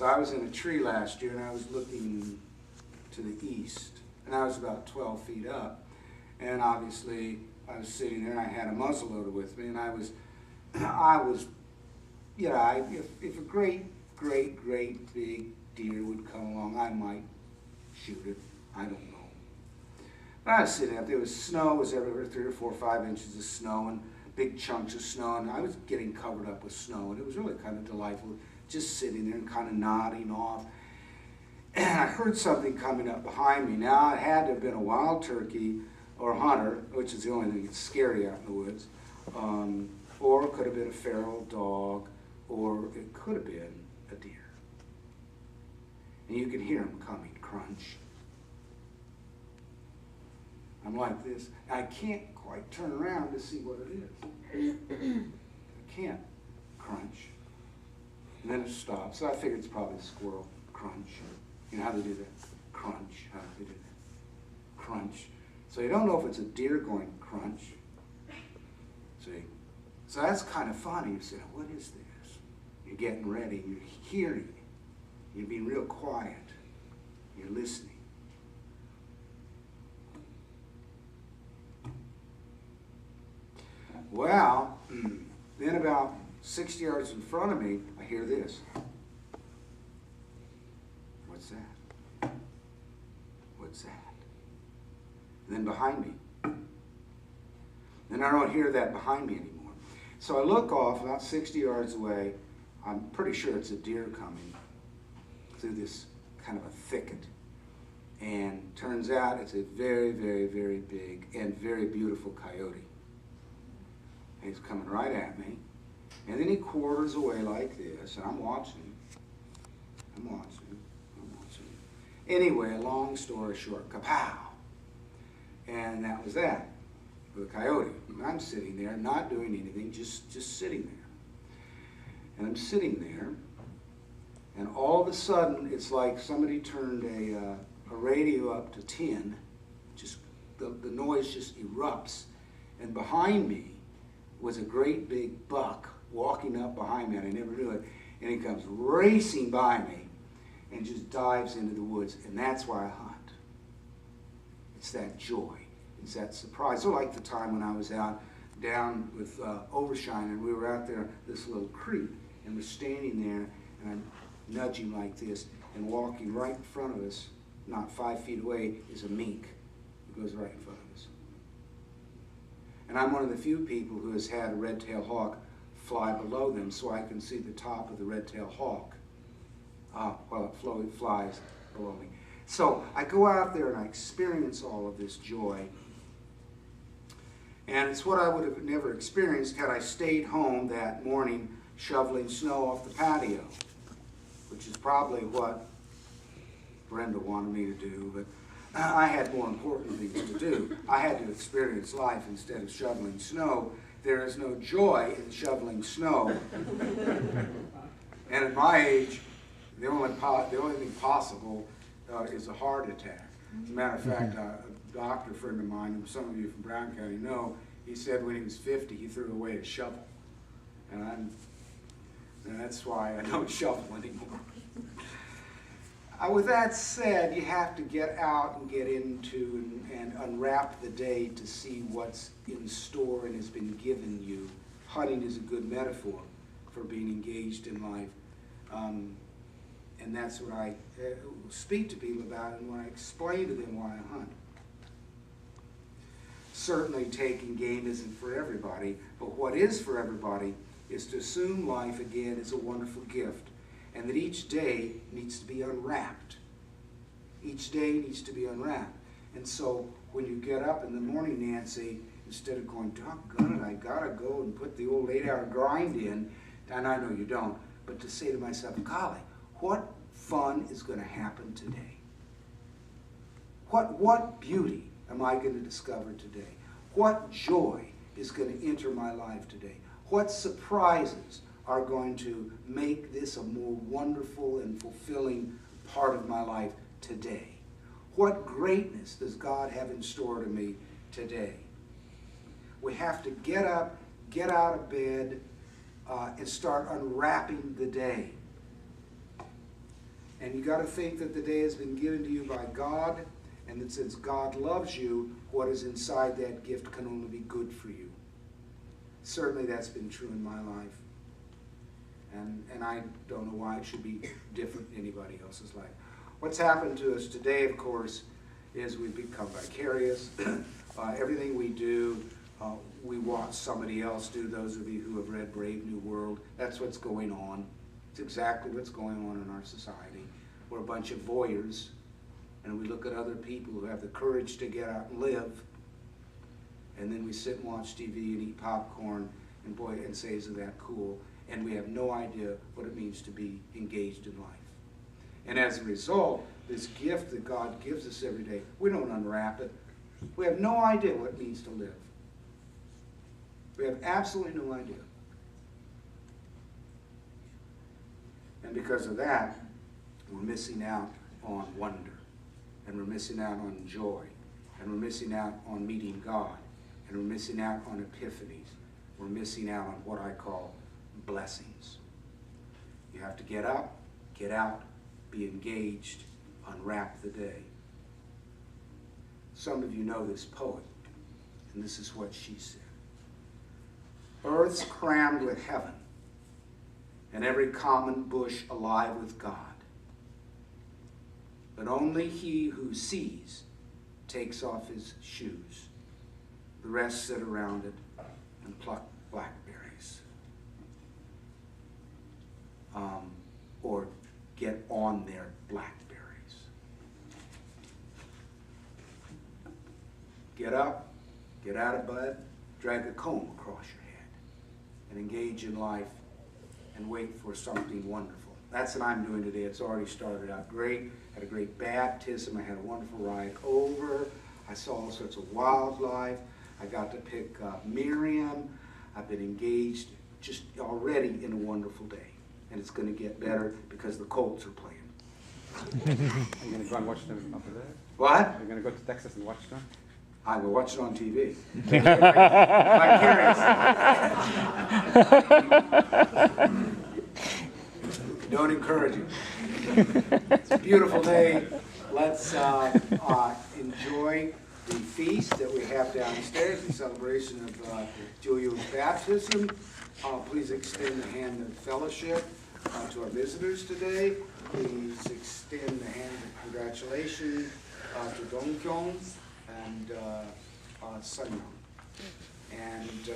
So I was in a tree last year, and I was looking to the east, and I was about 12 feet up, and obviously I was sitting there, and I had a muzzleloader with me, and I was, you know, if a great big deer would come along, I might shoot it. I don't know. But I was sitting up there. Was snow. It was everywhere, 3 or 4 or 5 inches of snow and big chunks of snow, and I was getting covered up with snow, and it was really kind of delightful, just sitting there and kind of nodding off. And I heard something coming up behind me. Now, it had to have been a wild turkey or a hunter, which is the only thing that's scary out in the woods, or it could have been a feral dog, or it could have been a deer. And you can hear him coming, crunch. I'm like this. I can't quite turn around to see what it is. I can't. Crunch. And then it stops. So I figured it's probably a squirrel. Crunch. You know how they do that? Crunch. How do they do that? Crunch. So you don't know if it's a deer going crunch. See? So that's kind of funny. You say, what is this? You're getting ready. You're hearing. You're being real quiet. You're listening. Well, then about 60 yards in front of me, I hear this. What's that? What's that? And then behind me. Then I don't hear that behind me anymore. So I look off about 60 yards away. I'm pretty sure it's a deer coming through this kind of a thicket. And turns out it's a very big and very beautiful coyote. And he's coming right at me. And then he quarters away like this, and I'm watching. Anyway, long story short, kapow. And that was that for the coyote. And I'm sitting there, not doing anything, just sitting there. And I'm sitting there, and all of a sudden, it's like somebody turned a radio up to 10. Just the noise just erupts. And behind me was a great big buck walking up behind me, and I never knew it. And he comes racing by me and just dives into the woods. And that's why I hunt. It's that joy. It's that surprise. So like the time when I was out down with Overshine, and we were out there, this little creek, and we're standing there, and I'm nudging like this, and walking right in front of us, not 5 feet away, is a mink. It goes right in front of us. And I'm one of the few people who has had a red-tailed hawk fly below them, so I can see the top of the red-tailed hawk while it flies below me. So I go out there and I experience all of this joy. And it's what I would have never experienced had I stayed home that morning shoveling snow off the patio, which is probably what Brenda wanted me to do, but I had more important things to do. I had to experience life instead of shoveling snow. There is no joy in shoveling snow. And at my age, the only thing possible is a heart attack. As a matter of fact, a doctor friend of mine, who some of you from Brown County know, he said when he was 50, he threw away his shovel. And that's why I don't shovel anymore. With that said, you have to get out and get into and unwrap the day to see what's in store and has been given you. Hunting is a good metaphor for being engaged in life. And that's what I speak to people about and when I explain to them why I hunt. Certainly taking game isn't for everybody, but what is for everybody is to assume life again is a wonderful gift. And that each day needs to be unwrapped. Each day needs to be unwrapped. And so when you get up in the morning, Nancy, instead of going, doggone it, I gotta go and put the old 8-hour grind in, and I know you don't, but to say to myself, golly, what fun is gonna happen today? What beauty am I gonna discover today? What joy is gonna enter my life today? What surprises are going to make this a more wonderful and fulfilling part of my life today? What greatness does God have in store to me today? We have to get up, get out of bed, and start unwrapping the day. And you got to think that the day has been given to you by God, and that since God loves you, what is inside that gift can only be good for you. Certainly that's been true in my life. And I don't know why it should be different in anybody else's life. What's happened to us today, of course, is we've become vicarious. Everything we do, we watch somebody else do. Those of you who have read Brave New World, that's what's going on. It's exactly what's going on in our society. We're a bunch of voyeurs, and we look at other people who have the courage to get out and live, and then we sit and watch TV and eat popcorn, and boy, and say, isn't that cool? And we have no idea what it means to be engaged in life. And as a result, this gift that God gives us every day, we don't unwrap it. We have no idea what it means to live. We have absolutely no idea. And because of that, we're missing out on wonder, and we're missing out on joy, and we're missing out on meeting God, and we're missing out on epiphanies. We're missing out on what I call blessings. You have to get up, get out, be engaged, unwrap the day. Some of you know this poet, and this is what she said. Earth's crammed with heaven, and every common bush alive with God. But only he who sees takes off his shoes. The rest sit around it and pluck blackberries. Or get on their blackberries. Get up, get out of bed, drag a comb across your head, and engage in life and wait for something wonderful. That's what I'm doing today. It's already started out great. Had a great baptism. I had a wonderful ride over. I saw all sorts of wildlife. I got to pick up Miriam. I've been engaged just already in a wonderful day. And it's going to get better because the Colts are playing. Are you going to go and watch them after that? What? Are you going to go to Texas and watch them? I will watch it on TV. Don't encourage it. It's a beautiful day. Let's enjoy the feast that we have downstairs, the celebration of Julio's baptism. Please extend the hand of fellowship to our visitors today. Please extend the hand of congratulations to Dong Kyung and Sun Young. And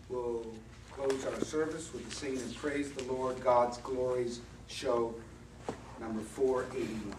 we'll close our service with the singing and praise the Lord, God's Glories show number 481.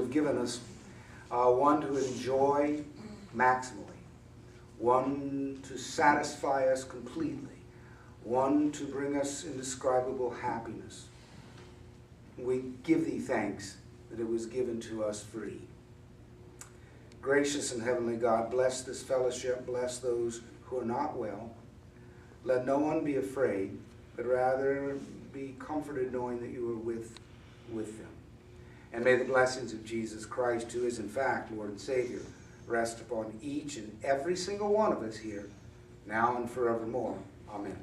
have given us, one to enjoy maximally, one to satisfy us completely, one to bring us indescribable happiness. We give thee thanks that it was given to us free. Gracious and heavenly God, bless this fellowship, bless those who are not well. Let no one be afraid, but rather be comforted knowing that you are with them. And may the blessings of Jesus Christ, who is in fact Lord and Savior, rest upon each and every single one of us here, now and forevermore. Amen.